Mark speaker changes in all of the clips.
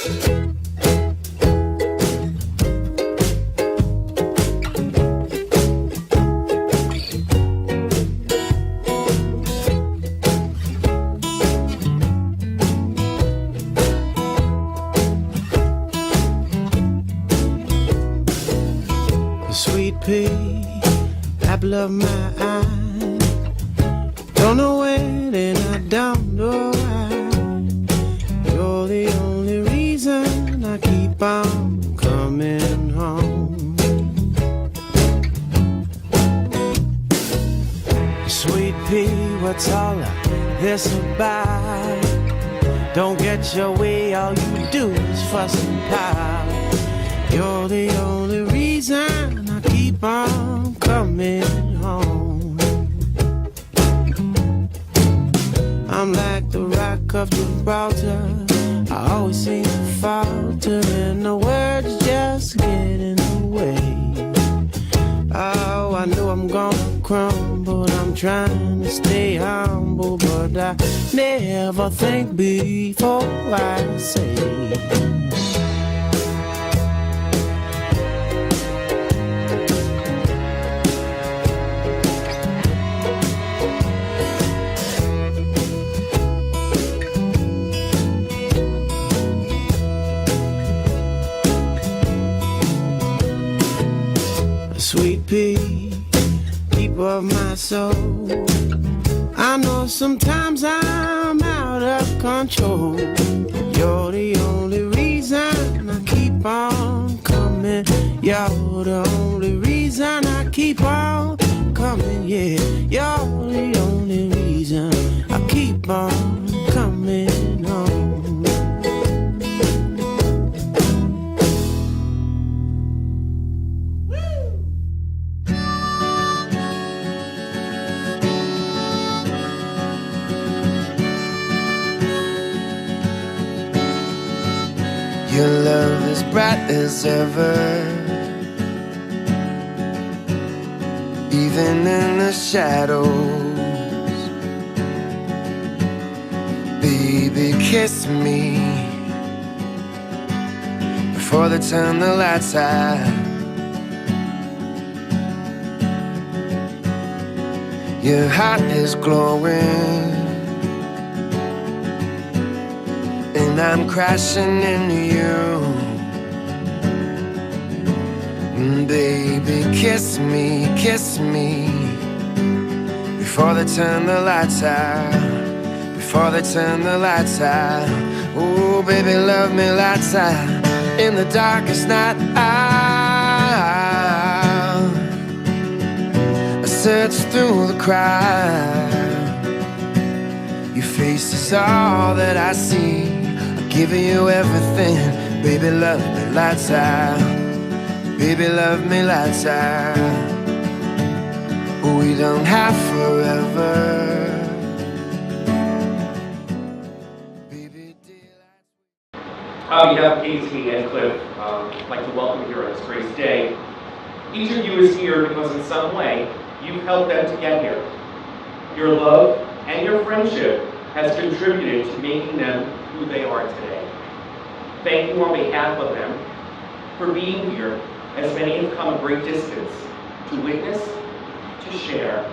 Speaker 1: Sweet pea, apple of my eye. Don't know when and I don't know why. You're the only reason I keep on coming home. Sweet pea, what's all of this about? Don't get your way, all you do is fuss and pout. You're the only reason I keep on coming home. I'm like the rock of Gibraltar. I always seem to falter and the words just get in the way. Oh, I know I'm gonna crumble. I'm trying to stay humble, but I never think before I say. Sweet pea, keeper of my soul. I know sometimes I'm out of control. You're the only reason I keep on coming. You're the only reason I keep on coming, yeah. You're the only reason I keep on coming home. Your love is bright as ever, even in the shadows. Baby, kiss me before they turn the lights out. Your heart is glowing, and I'm crashing into you. Baby, kiss me before they turn the lights out, before they turn the lights out. Oh, baby, love me lights out in the darkest night. I search through the crowd, your face is all that I see. Giving you everything, baby, love me lights out. Baby, love me lights out. We don't have forever. Baby,
Speaker 2: On behalf of Casey and Cliff, I'd like to welcome you here on this great day. Each of you is here because in some way, you've helped them to get here. Your love and your friendship has contributed to making them who they are today. Thank you on behalf of them for being here, as many have come a great distance to witness, to share,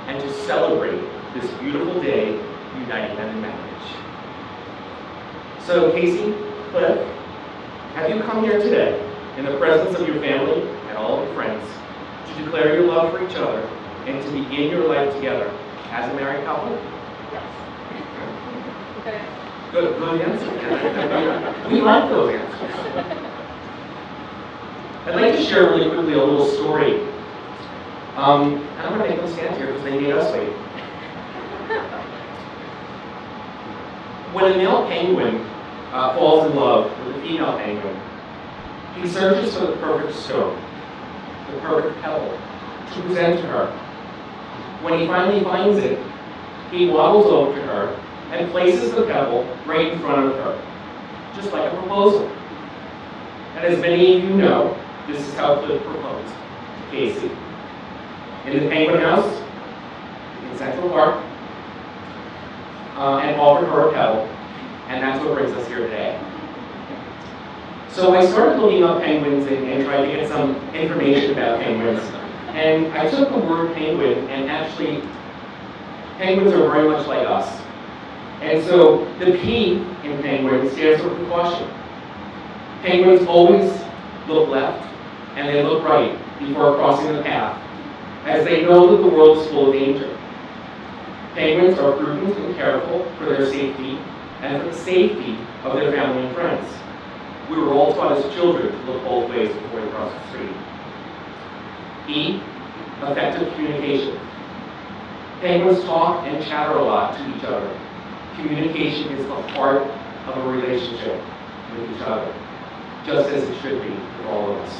Speaker 2: and to celebrate this beautiful day uniting them in marriage. So Casey, Cliff, have you come here today in the presence of your family and all of your friends to declare your love for each other and to begin your life together as a married couple?
Speaker 3: Yes. Okay.
Speaker 2: Good answer. We like those answers. I'd like to share really quickly a little story. I'm going to make them stand here because they made us wait. When a male penguin falls in love with a female penguin, he searches for the perfect stone, the perfect pebble, to present to her. When he finally finds it, he waddles over to her and places the pebble right in front of her, just like a proposal. And as many of you know, this is how Cliff proposed to Casey. In the Penguin House, in Central Park, and offered her a pebble, and that's what brings us here today. So I started looking up penguins and tried to get some information about penguins. And I took the word penguin, and actually, penguins are very much like us. And so the P in penguin stands for precaution. Penguins always look left and they look right before crossing the path, as they know that the world is full of danger. Penguins are prudent and careful for their safety and for the safety of their family and friends. We were all taught as children to look both ways before we cross the street. E, effective communication. Penguins talk and chatter a lot to each other. Communication is the heart of a relationship with each other, just as it should be with all of us.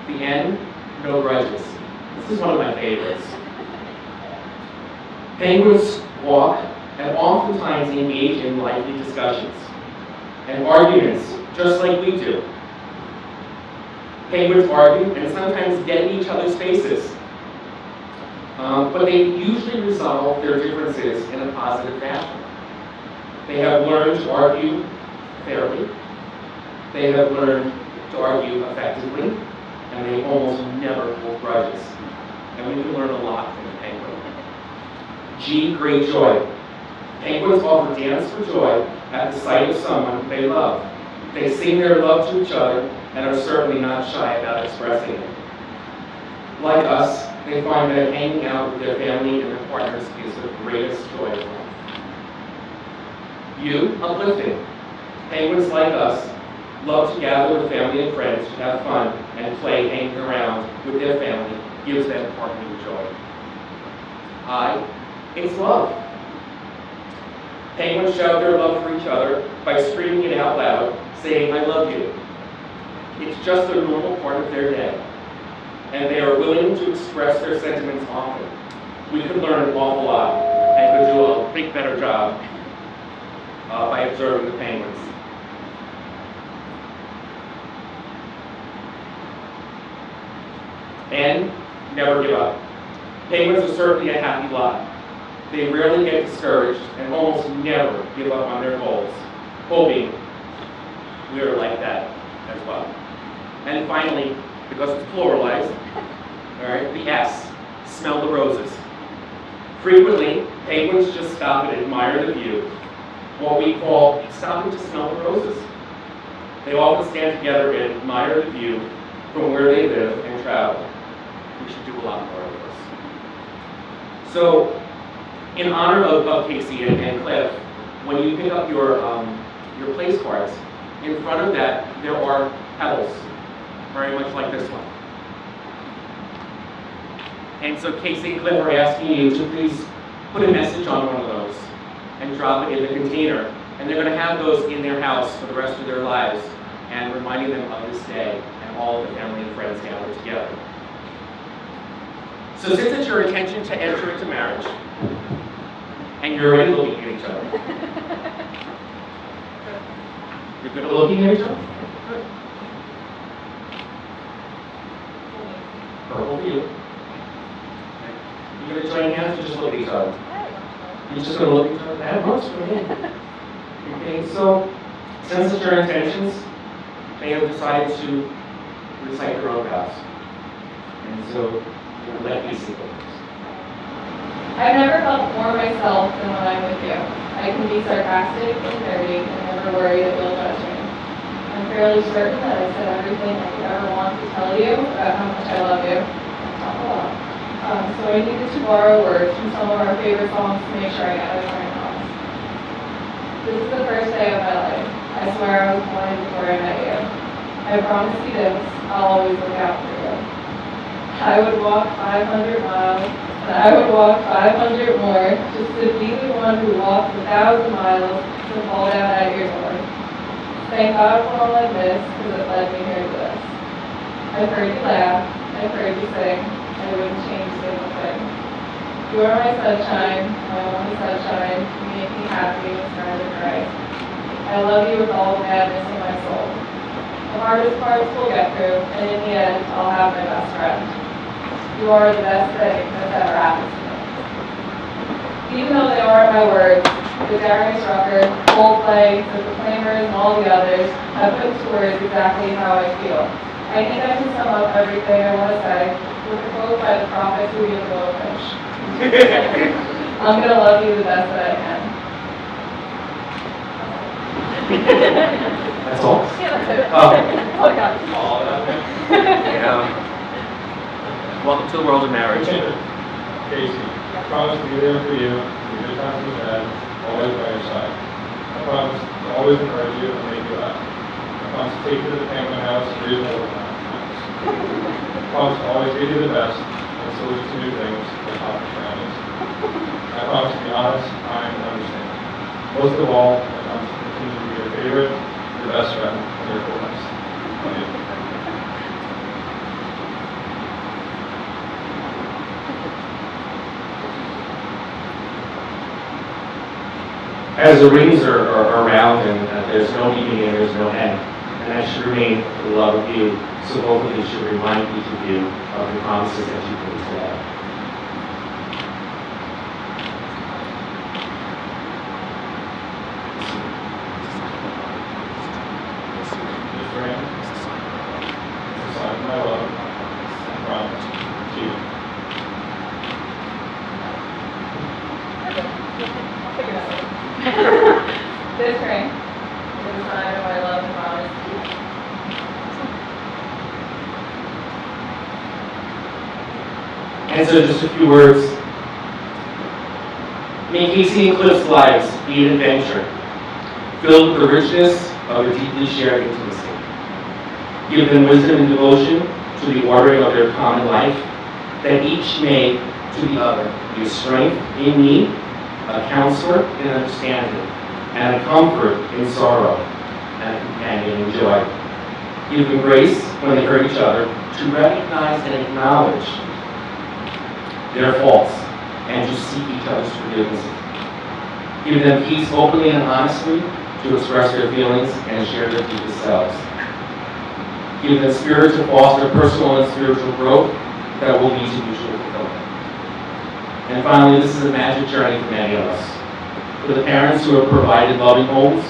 Speaker 2: The N, no grudges. This is one of my favorites. Penguins walk and oftentimes engage in lively discussions and arguments, just like we do. Penguins argue and sometimes get in each other's faces, but they usually resolve their differences in a positive fashion. They have learned to argue fairly, they have learned to argue effectively, and they almost never hold grudges. And we can learn a lot from the penguin. G, great joy. Penguins often dance for joy at the sight of someone they love. They sing their love to each other and are certainly not shy about expressing it. Like us, they find that hanging out with their family and their partners is the greatest joy of life. U, uplifting. Penguins like us love to gather with family and friends to have fun and play hanging around with their family gives them partner joy. I, it's love. Penguins shout their love for each other by screaming it out loud, saying, I love you. It's just a normal part of their day, and they are willing to express their sentiments often. We could learn an awful lot and could do a big better job by observing the penguins. And never give up. Penguins are certainly a happy lot. They rarely get discouraged and almost never give up on their goals, hoping we are like that as well. And finally, because it's pluralized, all right, the S, smell the roses. Frequently, penguins just stop and admire the view, what we call stopping to smell the roses. They often stand together and admire the view from where they live and travel. We should do a lot more of this. So, in honor of Casey and Cliff, when you pick up your place cards, in front of that there are petals, very much like this one. And so Casey and Cliff are asking you to please put a message on one of those and drop it in the container. And they're going to have those in their house for the rest of their lives and reminding them of this day and all of the family and friends gathered together. So since it's your intention to enter into marriage, and you're already looking at each other. You're good at looking at each other? Good. Purple for you. Okay. You're going to join hands or just look at each other? You're just going to look at each other? That works for me. Okay, so since it's your intentions, they have decided to recite their own vows. And so you're going to let Casey go.
Speaker 3: I've never felt more myself than when I'm with you. I can be sarcastic and nerdy and never worry that you'll judge me. I'm fairly certain that I said everything I could ever want to tell you about how much I love you. I talk a lot. So I needed to borrow words from some of our favorite songs to make sure I got it right now. This is the first day of my life. I swear I was born before I met you. I promise you this, I'll always look out for you. I would walk 500 miles, and I would walk 500 more, just to be the one who walks 1,000 miles to fall down at your door. Thank God for all like this, because it led me here to this. I've heard you laugh, I've heard you sing, and I wouldn't change a single thing. You are my sunshine, my only sunshine, you make me happy and smile and cry. I love you with all the madness in my soul. The hardest parts we'll get through, and in the end, I'll have my best friend. You are the best thing that's ever happened to me. Even though they aren't my words, the Darius Rucker, Coldplay, the Proclaimers, and all the others have put to words exactly how I feel. I think I can sum up everything I want to say with a quote by the prophet who gave the little fish. I'm going to love you the best that I can.
Speaker 2: That's all?
Speaker 3: Yeah, that's it.
Speaker 2: Oh.
Speaker 3: Oh, God.
Speaker 2: Yeah. Welcome to the world of marriage.
Speaker 4: Casey, I promise to be there for you, in good times and bad, always by your side. I promise to always encourage you and make you laugh. I promise to take you to the Penguin House and read all the times. I promise to always give you the best and salute to new things that accomplish families. I promise to be honest, kind, and understanding. Most of all, I promise to continue to be your favorite, your best friend, and your coolest. Love you.
Speaker 2: As the rings are round and there's no beginning and there's no end, and that should remain the love of you, so both of you should remind each of you of the promises that you made today.
Speaker 4: This ring is a sign of my love and promise to you.
Speaker 3: This ring is a sign of my love and promise to you.
Speaker 2: And so just a few words. May Casey and Cliff's lives be an adventure, filled with the richness of their deeply shared intimacy. Give them wisdom and devotion to the ordering of their common life, that each may, to the other, be a strength in need, a counselor in understanding, and a comfort in sorrow, and a companion in joy. Give them grace when they hurt each other to recognize and acknowledge their faults and to seek each other's forgiveness. Give them peace openly and honestly to express their feelings and share their deepest selves. Give them spirit to foster personal and spiritual growth that will lead to mutual fulfillment. And finally, this is a magic journey for many of us. For the parents who have provided loving homes,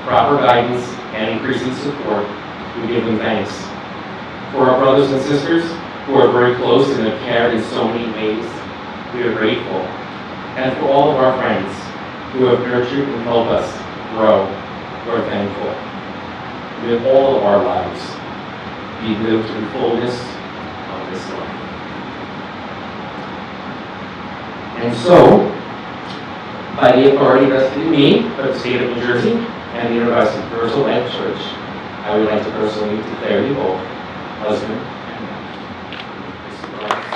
Speaker 2: proper guidance, and increasing support, we give them thanks. For our brothers and sisters who are very close and have cared in so many ways, we are grateful. And for all of our friends who have nurtured and helped us grow, we're thankful. May all of our lives be lived in fullness of this life. And so, by the authority vested in me by the state of New Jersey and the Universal Life Church, I would like to personally declare you both husband and wife.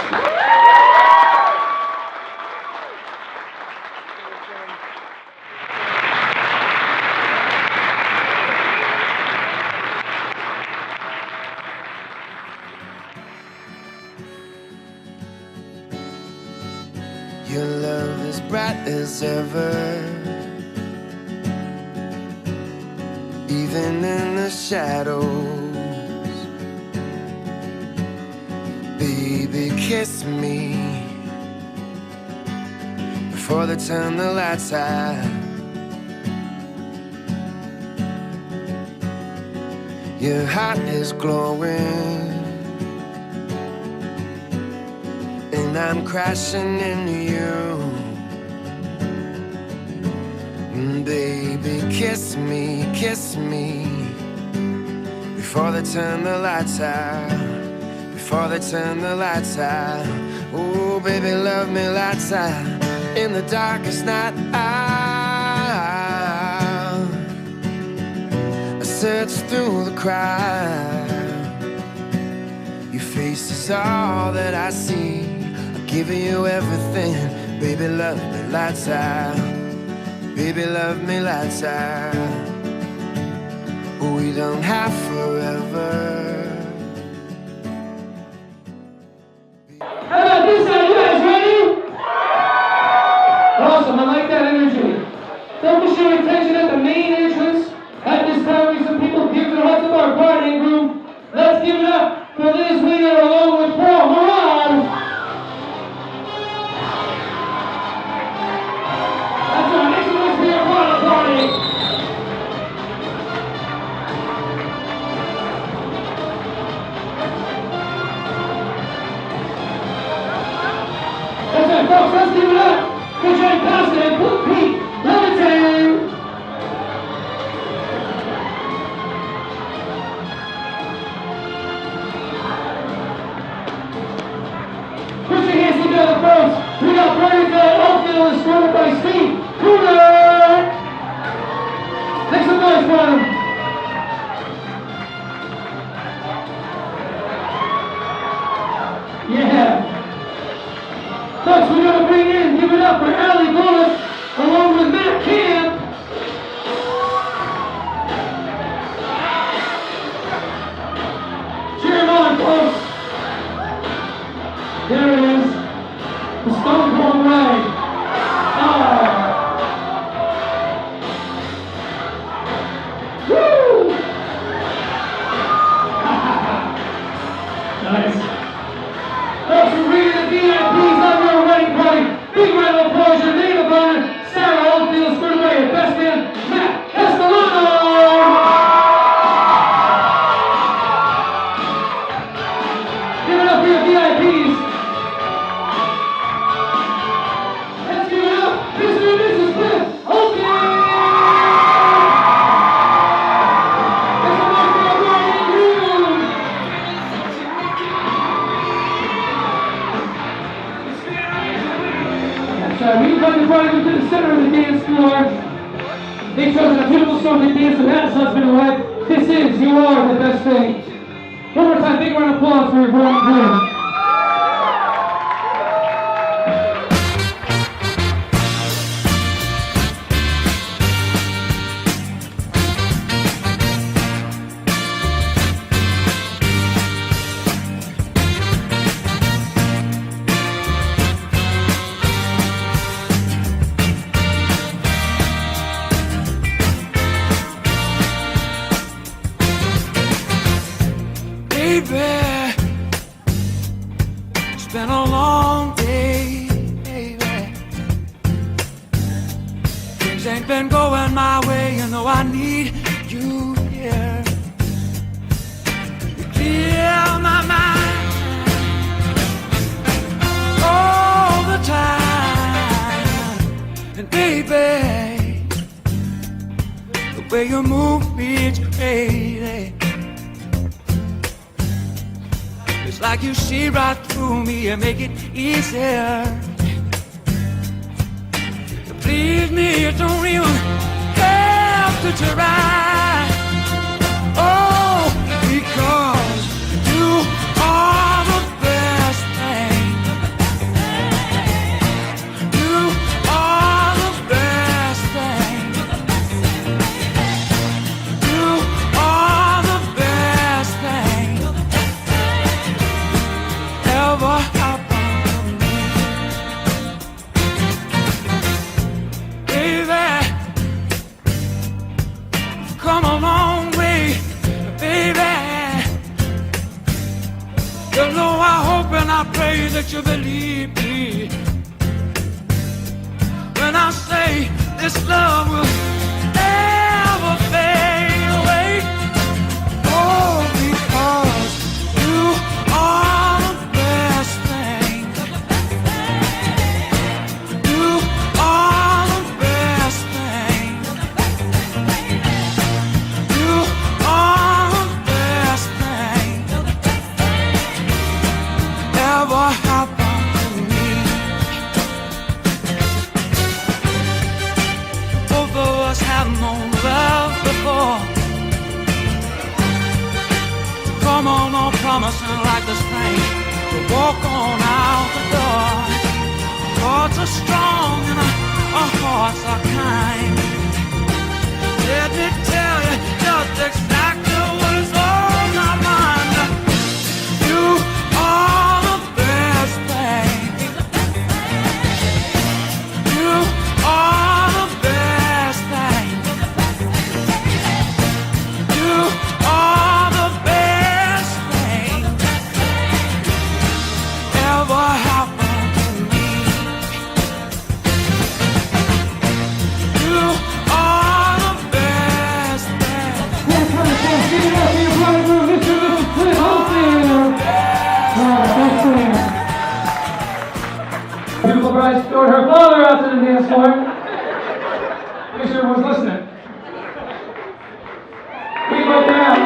Speaker 1: Your love is bright as ever, even in the shadows. Baby, kiss me before they turn the lights out. Your heart is glowing, and I'm crashing into you. Baby, kiss me before they turn the lights out, before they turn the lights out. Oh, baby, love me lights out in the darkest night. I search through the crowd, your face is all that I see. I'll give you everything, baby, love me lights out. Baby, love me lights out. We don't have forever.
Speaker 5: How about this? Are you guys ready? Awesome, I like that energy. Focus your attention at the main entrance. At this time, we some people give their hearts of our partying group. Let's give it up for Liz Winger along with Paul Moran. That's our next one. Let's give it up for Jay Costa and Pete Levitan. Put your hands together, folks. We got Bernadette Oakville escorted by Steve Cooler. Make some noise for them. Yeah. Folks, we're going to bring in, give it up for Allie Bullock, along with Matt Camp. Cheer him on, folks. There it is. The Stone Cold Way. Oh. Woo! Nice. Folks, we're bringing the VIPs on your wedding party. Big round of applause. Your name upon it. Sarah Oldfield, squared away. Your best man, Matt Castellano. Give it up for your VIPs. Let's give it up. Mr. and Mrs. Cliff. Okay. Let's go back to our bride and groom. That's right. We invite the bride to the center of the dance floor. They've chosen a beautiful song to dance with Matt's husband and wife. This is You Are the Best Thing. One more time, big round of applause for your bride and groom.
Speaker 1: Baby, it's been a long day, baby. Things ain't been going my way, you know I need you here. You clear my mind all the time. And baby, the way you move me, it's crazy. It's like you see right through me and make it easier. To please me, you don't even have to try. Oh, because you are the best thing. You are the best thing. You are the best thing ever happened to me. Baby, come a long way, baby. You know I hope and I pray that you believe me when I say this love will never fade away. Oh, because you are the best thing. You are the best thing. You are the best thing ever happened to me. Both of us have known love before. Come on, no promising like the spring to walk on out the door. Hearts are strong and our hearts are kind. Let me tell you just exactly what is on my mind. You are the best thing. You are the best thing. You are the best thing ever happened to me. You are the best
Speaker 5: dance floor? Make sure everyone's listening. We go down.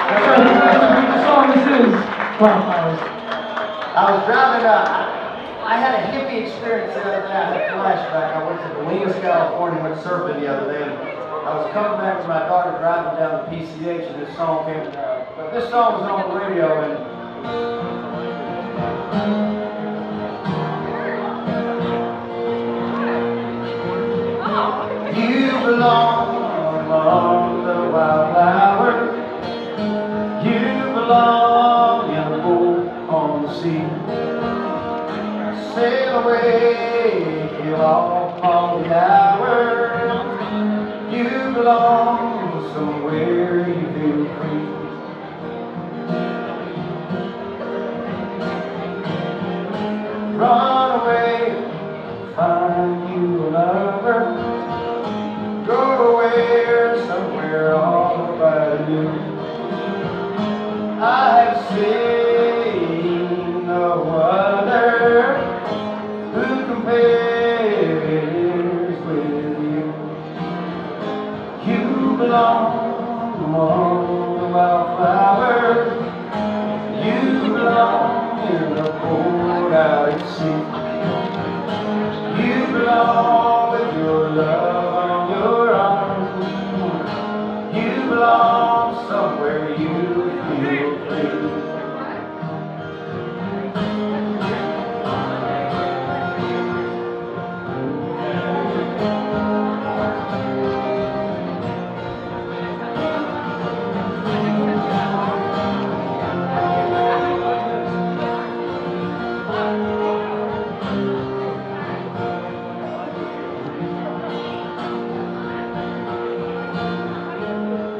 Speaker 5: That's right, this is the song this is. Wildflowers.
Speaker 6: I was driving I had a hippie experience the other day. I had a flashback. I went to Bolinas, California, went surfing the other day. And I was coming back with my daughter driving down the PCH and this song came but this song was on the radio and you belong among the wildflowers. You belong in a boat on the sea. Sail away, kill off all the hours. You belong somewhere you feel free. Run away, find you a lover. Go away somewhere all about you. I have seen no other who compares with you. You belong among the wildflowers. You belong in the boat out at sea. You belong with your love on your arm. You belong somewhere you feel free.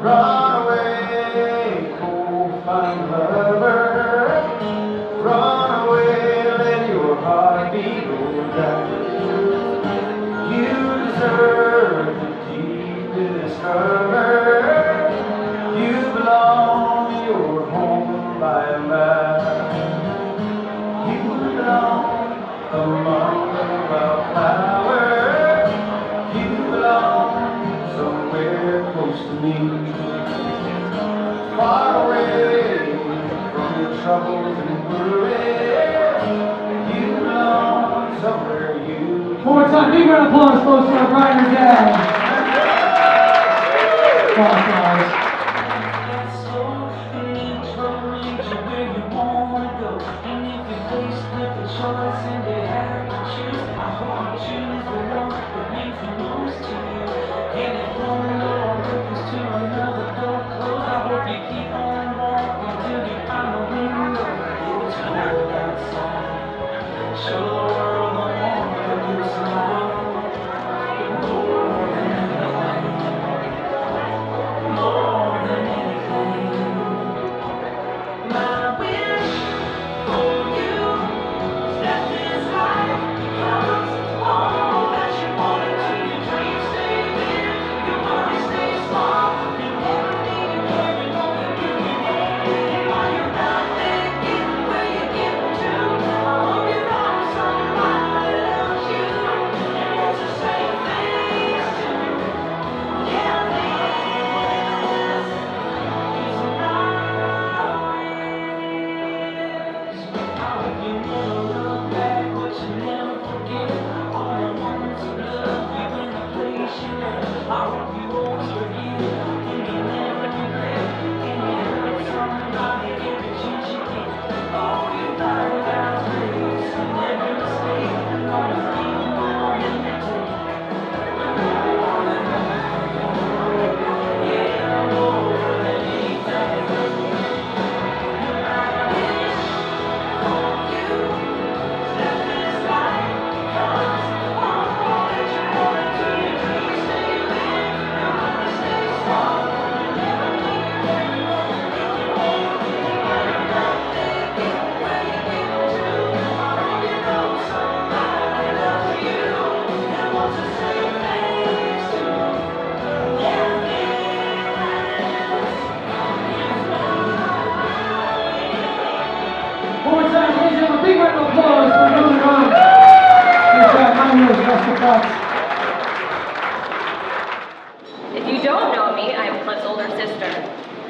Speaker 6: Run away, go find a lover. Run away, let your heart beat go down. You deserve the deepest cover. You belong, you're home by a mile. You belong among the wildflowers. You belong somewhere close to me. Far away from your troubles and worries. You belong somewhere you.
Speaker 5: One more time, big round of applause, folks, for our Brian and Dad. Wildflowers. yours, Mr. Fox.
Speaker 7: If you don't know me, I'm Cliff's older sister.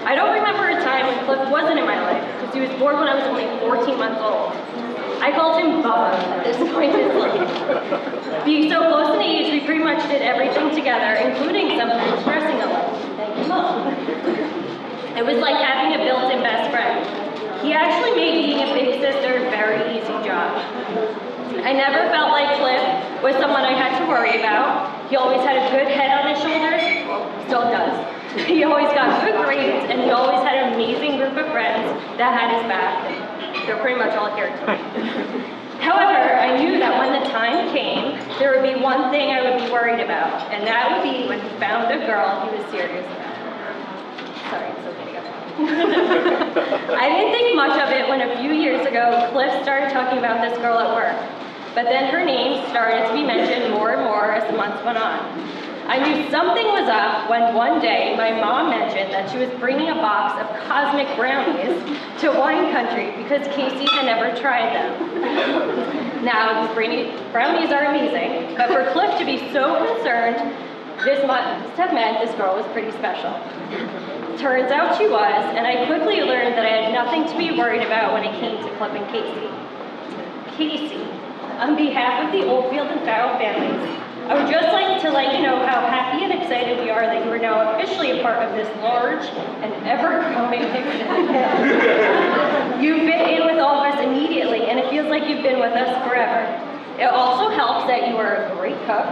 Speaker 7: I don't remember a time when Cliff wasn't in my life, because he was born when I was only 14 months old. I called him Bubba at this point in his life. Being so close in age, we pretty much did everything together, including sometimes dressing alike. Thank you, Mom. It was like having a built-in best friend. He actually made being a big sister a very easy job. I never felt like Cliff was someone I had to worry about. He always had a good head on his shoulders, well, still does. He always got good grades, and he always had an amazing group of friends that had his back. They're pretty much all here tonight. However, I knew that when the time came, there would be one thing I would be worried about, and that would be when he found a girl he was serious about. Sorry, it's okay to go. I didn't think much of it when a few years ago, Cliff started talking about this girl at work. But then her name started to be mentioned more and more as the months went on. I knew something was up when one day my mom mentioned that she was bringing a box of cosmic brownies to wine country because Casey had never tried them. Now, these brownies are amazing, but for Cliff to be so concerned, this must have meant this girl was pretty special. Turns out she was, and I quickly learned that I had nothing to be worried about when it came to Cliff and Casey. Casey, on behalf of the Oldfield and Farrell families, I would just like to let you know how happy and excited we are that you are now officially a part of this large and ever-growing family. You fit in with all of us immediately, and it feels like you've been with us forever. It also helps that you are a great cook,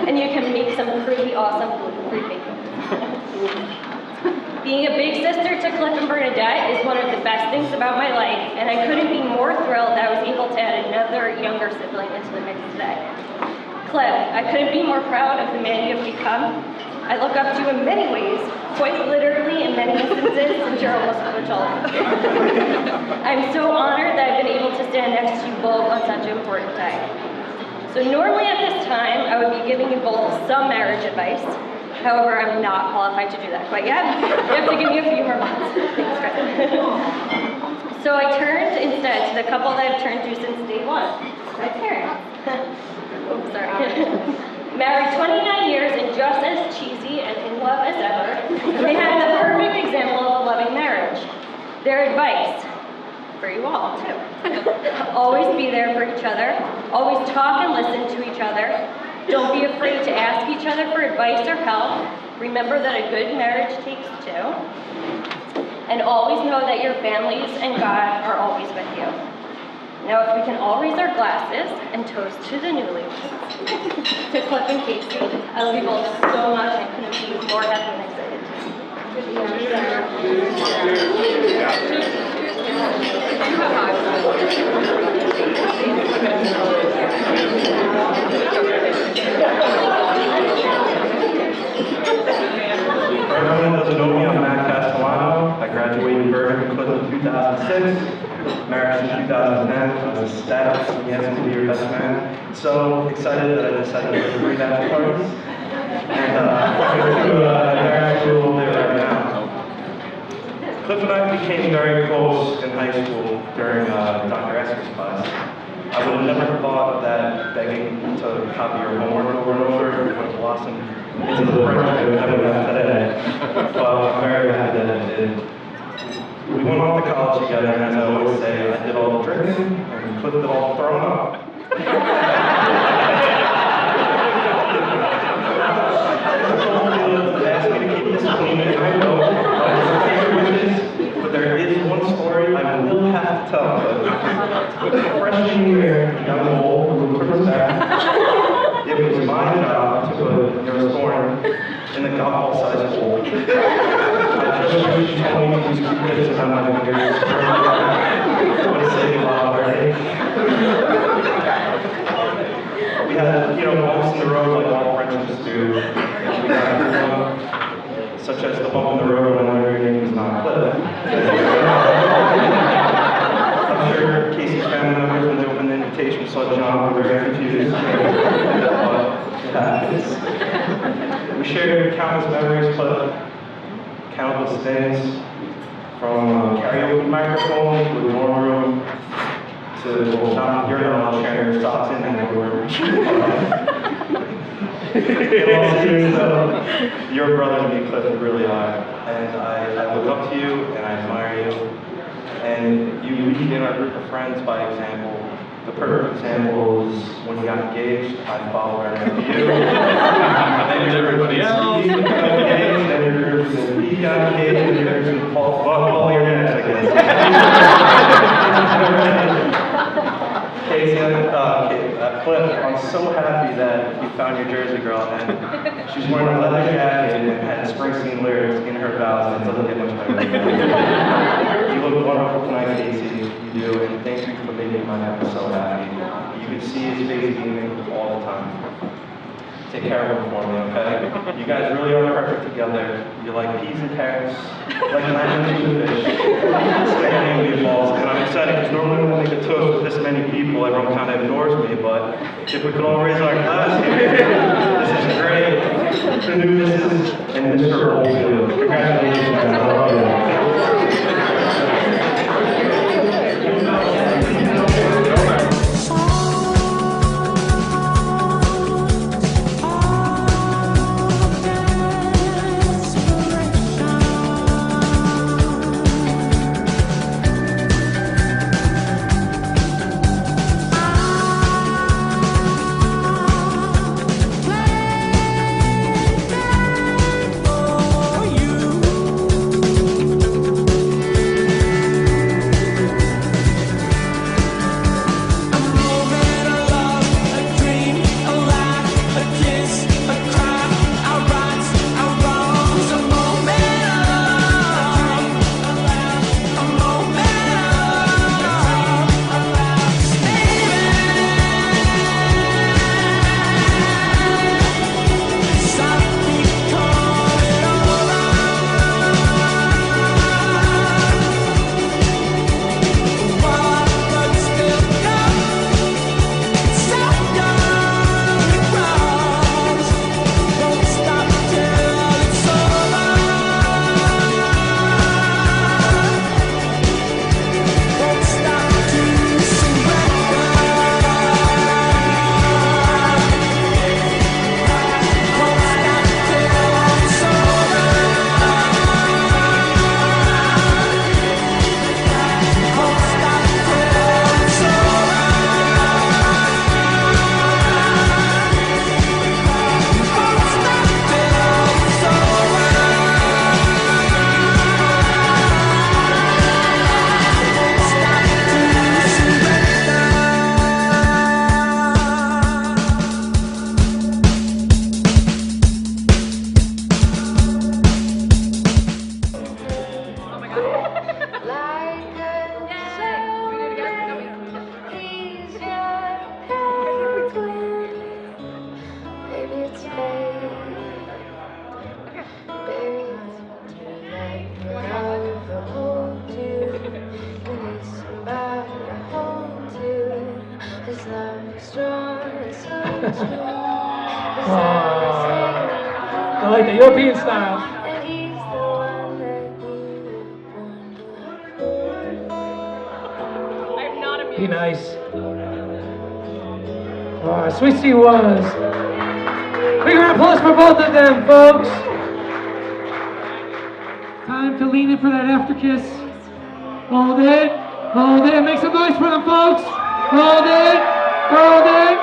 Speaker 7: and you can make some pretty awesome gluten-free bacon. Being a big sister to Cliff and Bernadette is one of the best things about my life, and I couldn't be more thrilled that I was able to add another younger sibling into the mix today. Cliff, I couldn't be more proud of the man you have become. I look up to you in many ways, quite literally in many instances, since you're almost a child. I'm so honored that I've been able to stand next to you both on such an important day. So normally at this time, I would be giving you both some marriage advice. However, I'm not qualified to do that quite yet. You have to give me a few more months. Thanks, Chris. So I turned instead to the couple that I've turned to since day one, my parents. Oh, sorry. Married 29 years and just as cheesy and in love as ever, they have the perfect example of a loving marriage. Their advice, for you all too. Always be there for each other. Always talk and listen to each other. Don't be afraid to ask each other for advice or help. Remember that a good marriage takes two. And always know that your families and God are always with you. Now, if we can all raise our glasses and toast to the newlyweds, to Cliff and Casey, I love you both so much. I couldn't be more happy and excited.
Speaker 8: For everyone that doesn't know me, I'm Matt Castellano. I graduated Bergen Cliff in 2006, married in 2010. I was ecstatic when he asked me to be your best man. So excited that I decided to bring that parties. And we're going to marriage a little bit right now. Cliff and I became very close in high school during Dr. Esker's class. I would have never thought that begging to copy your homework over and over would have blossomed into the friendship that we have today. But I'm very happy that it did. We went off to college together, and as I always say, I did all the drinking, and Cliff did all the throwing up. They asked me to keep this clean, and I know but there is one story I will have to tell. But freshman year, young and old, Clifford's back, it was my job to put Neurosporin in the golf ball size hole. I just wish you told me these two bits around my fingers. What a city law, right? We had, bumps in the road like all friendships do. We got such as the bump in the road when your name was not Cliff. I'm sure Casey's family members, when they opened the invitation, saw John, were very confused. We shared countless memories, countless things, from karaoke microphones to a dorm room, well, not, you're not allowed sharing your socks in anymore. In all seriousness, though, you're a brother to me, Cliff, you really are. And I look up to you and I admire you. And you lead in our group of friends by example. The perfect example is when you got engaged, I followed right after you. And then there's everybody else. He got engaged, then your group said he got engaged, and your group said Paul, you're next, I guess. Casey, Cliff, I'm so happy that you found your Jersey girl, and she's wearing a leather jacket and had Springsteen lyrics in her vows, and it doesn't get much better than that. You look wonderful tonight, Casey. You do, and thank you for making my night so happy. You can see his face beaming all the time. Take care of him for me, okay? You guys really are perfect together. You're like peas and carrots, like an onion and fish, spaghetti and meatballs. And I'm excited because normally when I make a toast with this many people, everyone kind of ignores me. But if we could all raise our glass here, this is great. To new Mrs. and Mr. Oldfield. Congratulations, guys. I love you.
Speaker 5: I like the European style. Be nice. Sweet C was. Big round of applause for both of them, folks. Time to lean in for that after kiss. Hold it. Hold it. Make some noise for them, folks. Hold it. Hold it.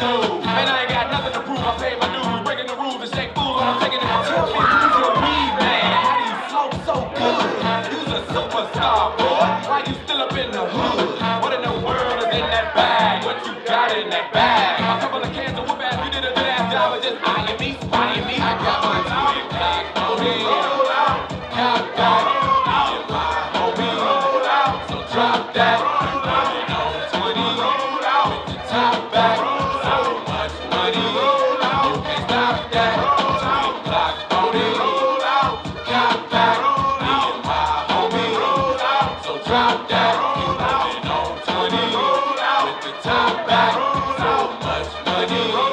Speaker 9: move. Man, I ain't got nothing to prove. I paid my dues, breaking the rules and shake fools when I'm taking it. Tell me who's your weed man? How do you flow so good? You's a superstar, boy. Why you still up in the hood? What in the world is in that bag? What you got in that bag? A couple of cans of whoop ass. You did a good ass job of just eyeing me, spying me. I got my twin black homie. Got that in my homie. So drop that. 20 with the top back. So much money. You can't stop that. Twin black homie. Got that in my homie. So drop that. You moving on 20 with the top back. So much money. You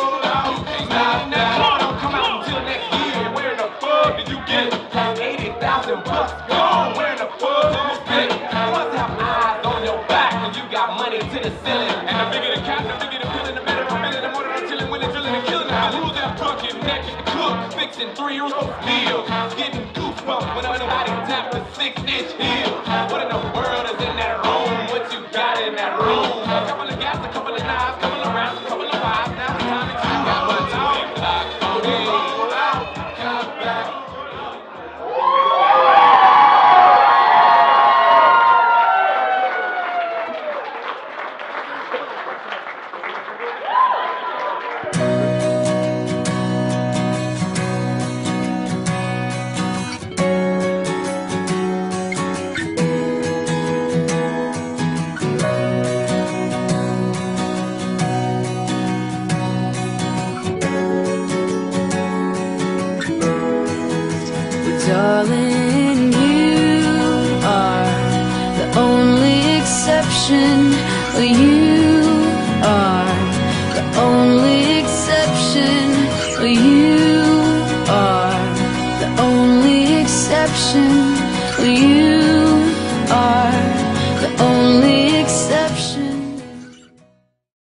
Speaker 9: can't stop that. Don't come out until next year. Where the fuck did you get it? That's 80,000 bucks gone. Where the fuck did you get it? You must have eyes on your back, cause you got money to the ceiling. And the bigger the cap, the bigger the feeling, the better I'm feeling. The more that I'm chilling, willing, drilling, and killing. I lose that bucket, naked cook, fixing 3-roast meals. Getting goosebumps when nobody tap the 6-inch heels. What in the world is in that room? What you got in that room? A couple of gas, a couple of knives, couple of rounds, a couple of wives. Now it's time to choose. Got my twin black homie. Come back.
Speaker 10: Darling, you are the only exception. You are the only exception. You